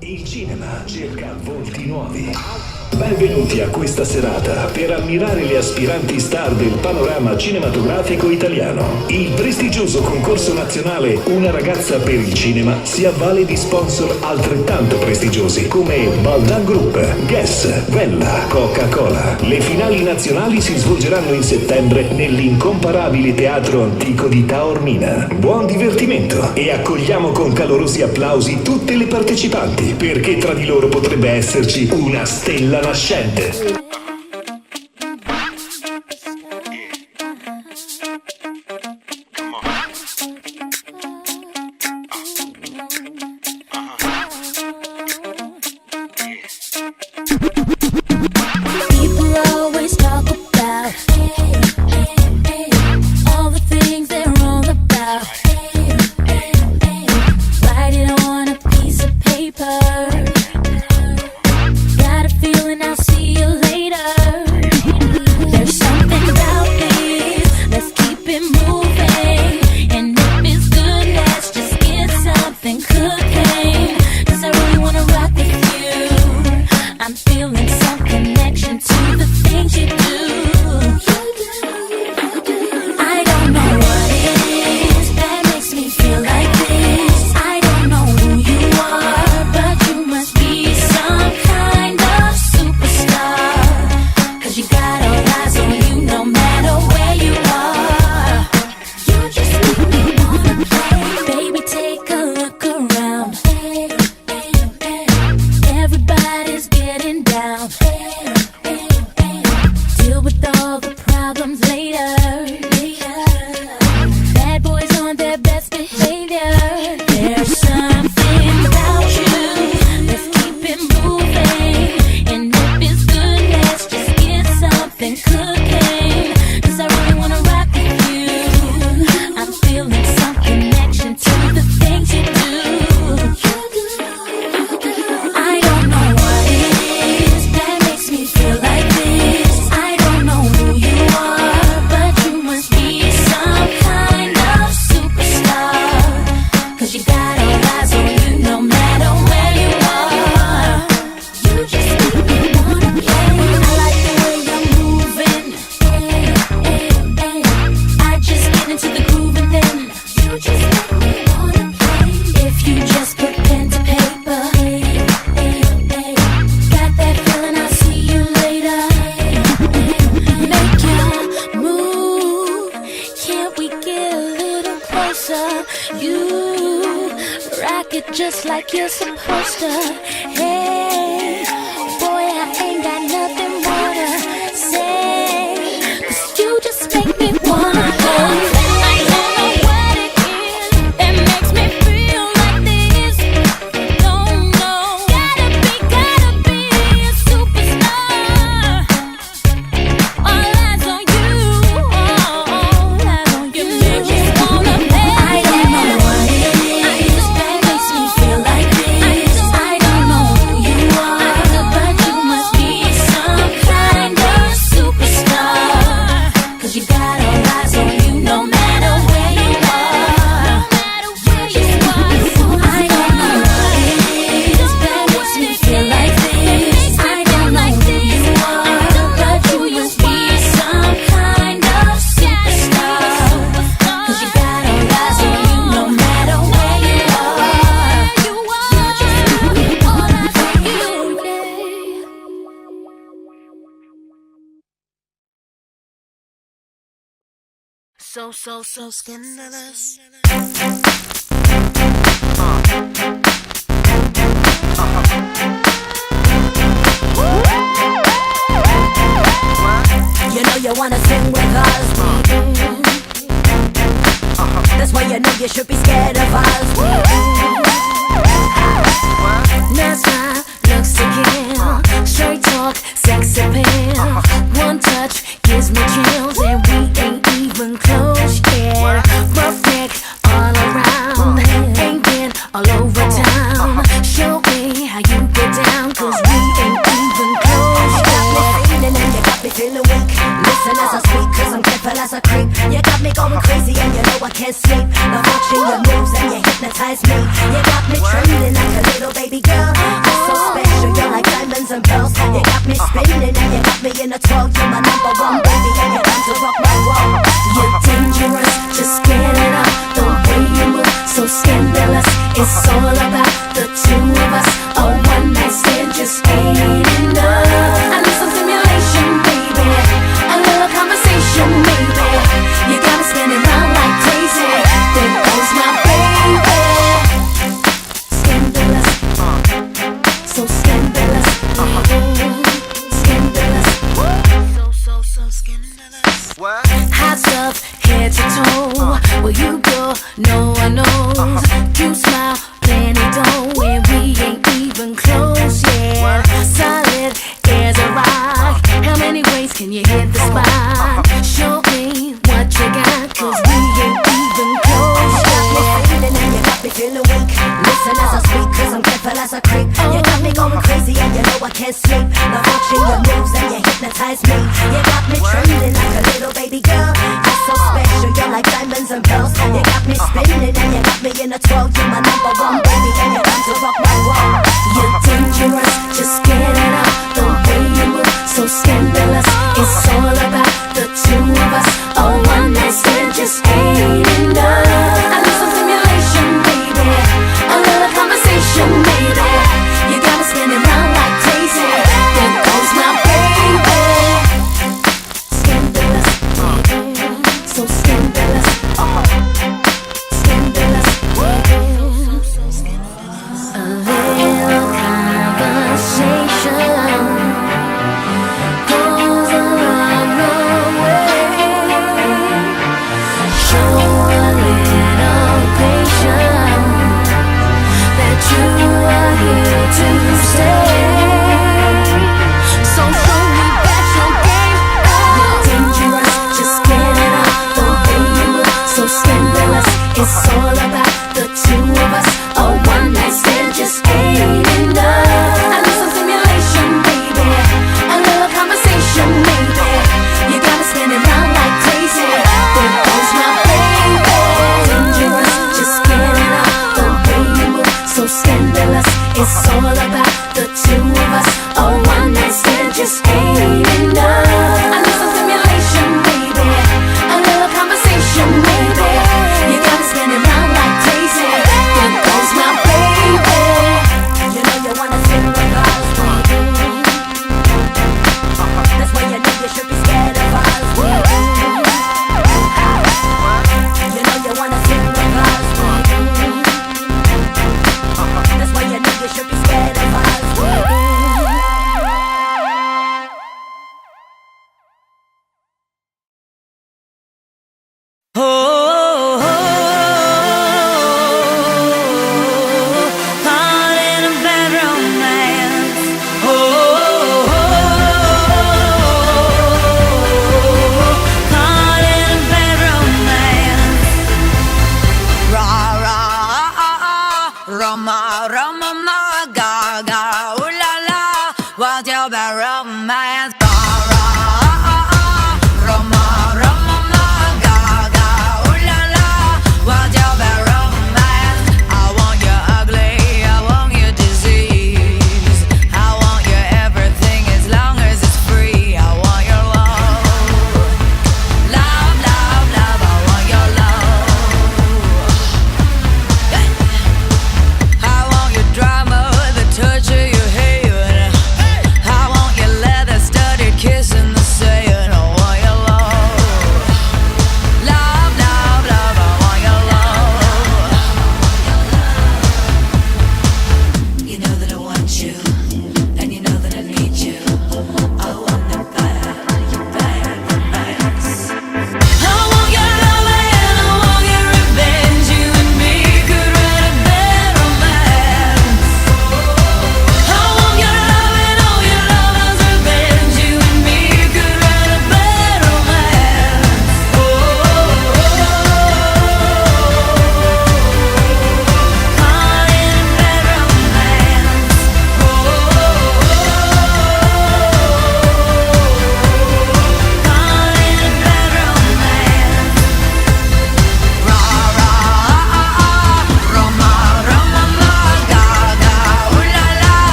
Il cinema cerca volti nuovi. Benvenuti a questa serata per ammirare le aspiranti star del panorama cinematografico italiano. Il prestigioso concorso nazionale Una ragazza per il cinema si avvale di sponsor altrettanto prestigiosi come Baldan Group, Guess, Vella, Coca-Cola. Le finali nazionali si svolgeranno in settembre nell'incomparabile teatro antico di Taormina. Buon divertimento e accogliamo con calorosi applausi tutte le partecipanti, perché tra di loro potrebbe esserci una stella nascente. Just like you're supposed to. Hey, boy, I ain't got nothing more to say, 'cause you just make me wanna go. So scandalous. You know you wanna sing with us. That's why you know you should be scared of us. That's my looks to kill. Straight talk, sex appeal. One touch gives me chills, and we ain't even close yet. Rough neck all around, ain't been all over town. Show me how you get down, 'cause we ain't even close yet. You got me feeling and you got me feeling weak. Listen as I speak, 'cause I'm careful as a creep. You got me going crazy and you know I can't sleep. The watching your moves and you hypnotize me. You got me trembling like a little baby girl. You're so special, you're like diamonds and pearls. You got me spinning and you got me in a twirl. You're my number one baby and you're time to rock my world. You're dangerous, just get it up. The way you move, so scandalous. It's all about the two of us. A one night stand just ain't enough. I need some stimulation, baby. A little conversation, maybe. You got me spinning round like crazy. There goes my baby. Scandalous, so scandalous. Scandalous, so scandalous. Hot stuff, head to toe. Where you go, no one knows. You smile, plenty dough, and we ain't even close yet. Solid as a rock. How many ways can you hit the spot? Show me what you got, 'cause we ain't even close You got me yet. feeling and you got me feeling weak. Listen as I speak, 'cause I'm careful as a creep. You got me going crazy and you know I can't sleep. Now watching your moves and you hypnotize me. You got me trembling like a little baby girl. You're so special, you're like diamonds and pearls. You got me spinning and you got me in a twirl. You're my number one baby and you're time to rock my world. You're dangerous, just get it up. The way you move, so scandalous. It's all about the two of us. A one night stand just ain't enough. I need some stimulation, baby. A little conversation, maybe. You got me spinning round like crazy. There goes my baby. Scandalous, so scandalous. Scandalous, a little conversation goes a long way. Show a little patience that you are here to stay. So show me that your game You're dangerous, just get it up. The way you move, so scandalous. It's all about the two of us. A one night stand just ain't enough. I need some stimulation, baby. A little conversation, maybe. You got me spinning round like crazy. There goes my baby. Dangerous, just get it up. The way you move, so scandalous. It's all about the two of us. A one night stand just ain't enough. I need some stimulation, baby. A little conversation, maybe. You got me spinning round like crazy.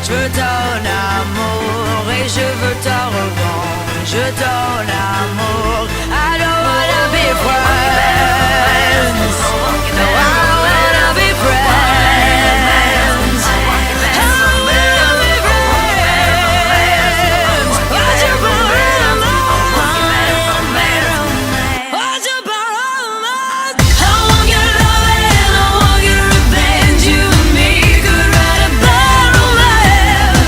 Je veux ton amour et je veux ta revanche. Je donne amour. I don't wanna be friends. No, I wanna be friends. I wanna be friends. What's your problem? What's your problem? I want your love and I want your revenge. You and me could write a bad romance.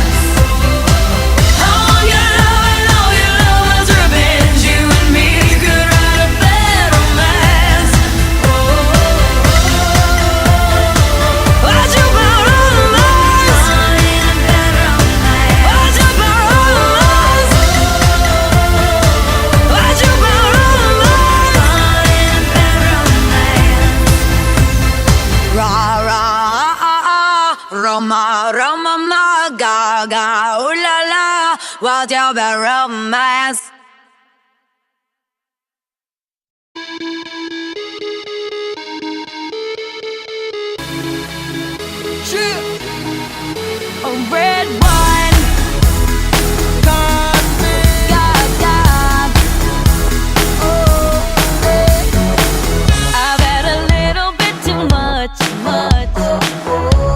I want your love and all your love's revenge. You and me could write a bad romance. What's your problem? What's your problem? What's your problem? Ra ra Roma Roma ma ga ga ooh la la, what's your bad romance? A red wine, God, God. Oh, I've had a little bit too much.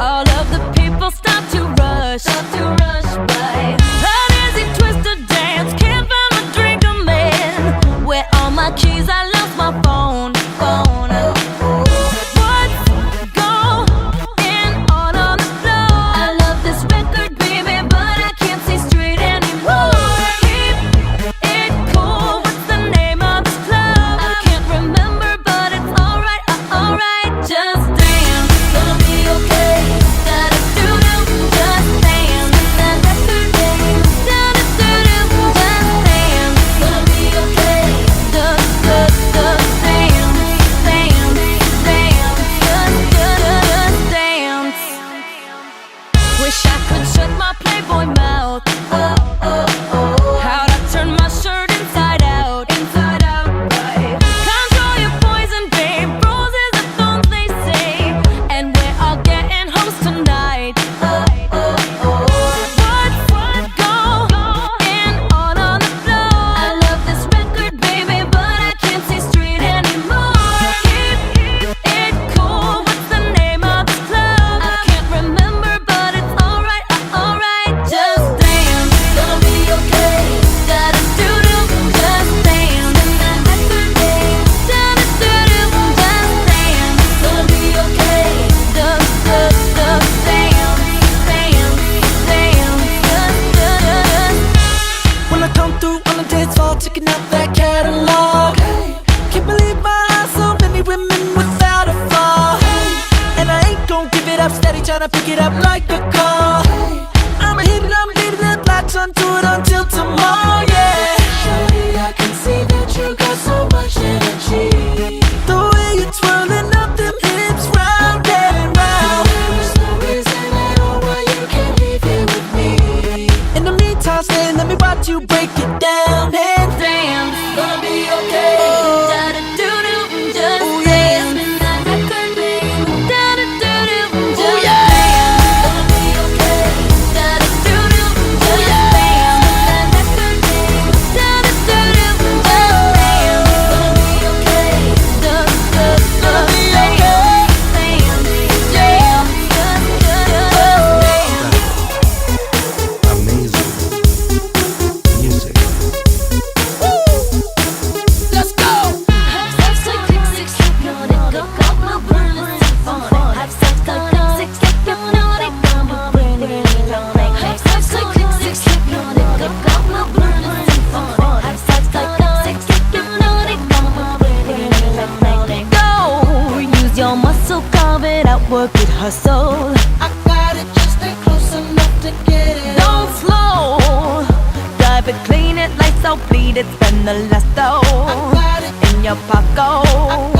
All of the people start to rush by. Uneasy twisted dance, can't find my drink, I'm in. Where all my keys? I lost my phone. What's going on the floor? I love this record, baby, but I can't see straight anymore. Keep it cool. What's the name of this club? I can't remember, but it's alright, alright. Just dance, gonna be okay. Da-da-doo-doo, just dance. Da-da-doo-doo, da-da-doo-doo, just dance. Gonna be okay. Just dance, just dance. Wish I could shut my Playboy mouth. How'd I turn my shirt inside out? Right. Control your poison, babe. Roses are thorns, they say. And we're all getting hoes tonight. What's going on the floor? I love this record, baby, but I can't see straight anymore. Keep it cool. What's the name of this club? I can't remember, but it's alright, alright. Just dance, gonna be okay. Da-da-doo-doo, just dance. Da-da-doo-doo, da-da-doo-doo, just dance. Gonna be okay. Just dance, When I come through on the dance floor, checking out that catalog. Can't believe my eyes, so many women without a flaw. And I ain't gon' give it up, steady tryna pick it up like a car. I'ma hit it, latch onto it until tomorrow, yeah. Shawty, I can see that you got so much energy. The way you're twirling up them hips round and round. There's no reason at all why you can't leave here with me. In the meantime, stay, let me watch you break it down and dance. gonna be okay. Da-da-doo-doo, just Oh, yeah. dance. Da-da-doo-doo, just Oh, yeah. dance. Gonna be okay. Da-da-doo-doo, just dance. Da-da-doo-doo, just dance. Gonna be okay. Gonna be okay. Amazing music. Let's go. Go, use your muscle, carve it out, work it, hustle. I got it, just stay close enough to get it. Don't slow, drive it, clean it, lights out, bleed it, spend the last dough Got it. in your pocket.